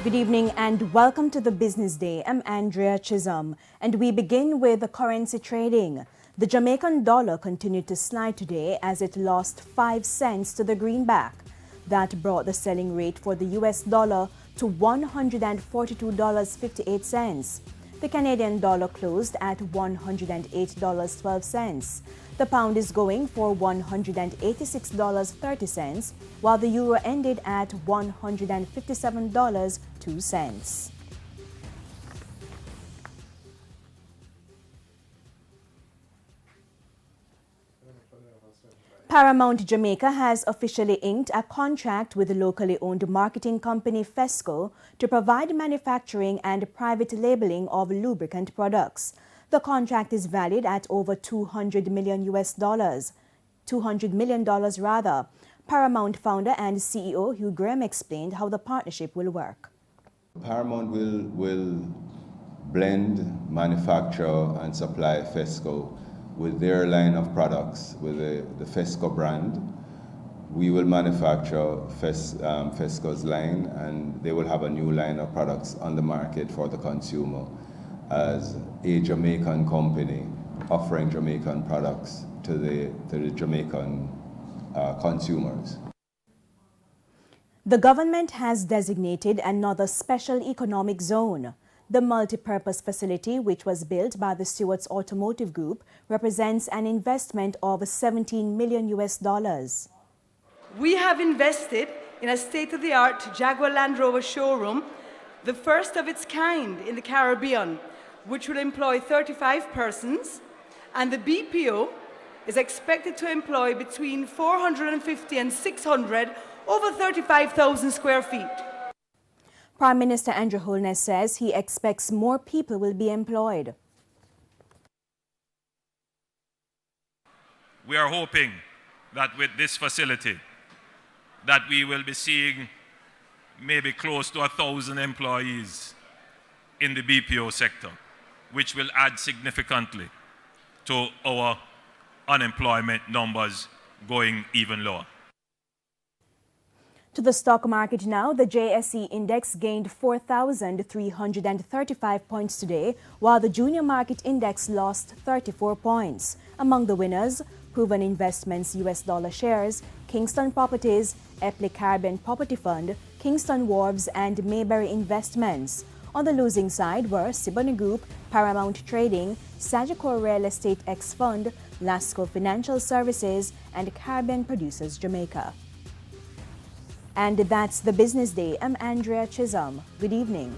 Good evening and welcome to the Business Day. I'm Andrea Chisholm and we begin with the currency trading. The Jamaican dollar continued to slide today as it lost 5 cents to the greenback. That brought the selling rate for the US dollar to $142.58. The Canadian dollar closed at $108.12. The pound is going for $186.30, while the euro ended at $157.02. Paramount Jamaica has officially inked a contract with the locally owned marketing company Fesco to provide manufacturing and private labeling of lubricant products. The contract is valued at over $200 million rather. Paramount founder and CEO Hugh Graham explained how the partnership will work. Paramount will blend, manufacture and supply Fesco with their line of products, with the Fesco brand. We will manufacture Fesco's line, and they will have a new line of products on the market for the consumer as a Jamaican company offering Jamaican products to the Jamaican consumers. The government has designated another special economic zone. The multi-purpose facility, which was built by the Stewart's Automotive Group, represents an investment of $17 million. We have invested in a state-of-the-art Jaguar Land Rover showroom, the first of its kind in the Caribbean, which will employ 35 persons, and the BPO is expected to employ between 450 and 600 over 35,000 square feet. Prime Minister Andrew Holness says he expects more people will be employed. We are hoping that with this facility, that we will be seeing maybe close to 1,000 employees in the BPO sector, which will add significantly to our unemployment numbers going even lower. To the stock market now, the JSE index gained 4,335 points today, while the junior market index lost 34 points. Among the winners, Proven Investments US dollar shares, Kingston Properties, Epley Caribbean Property Fund, Kingston Wharves and Mayberry Investments. On the losing side were Siboney Group, Paramount Trading, Sagicor Real Estate X Fund, Lasco Financial Services and Caribbean Producers Jamaica. And that's the Business Day. I'm Andrea Chisholm. Good evening.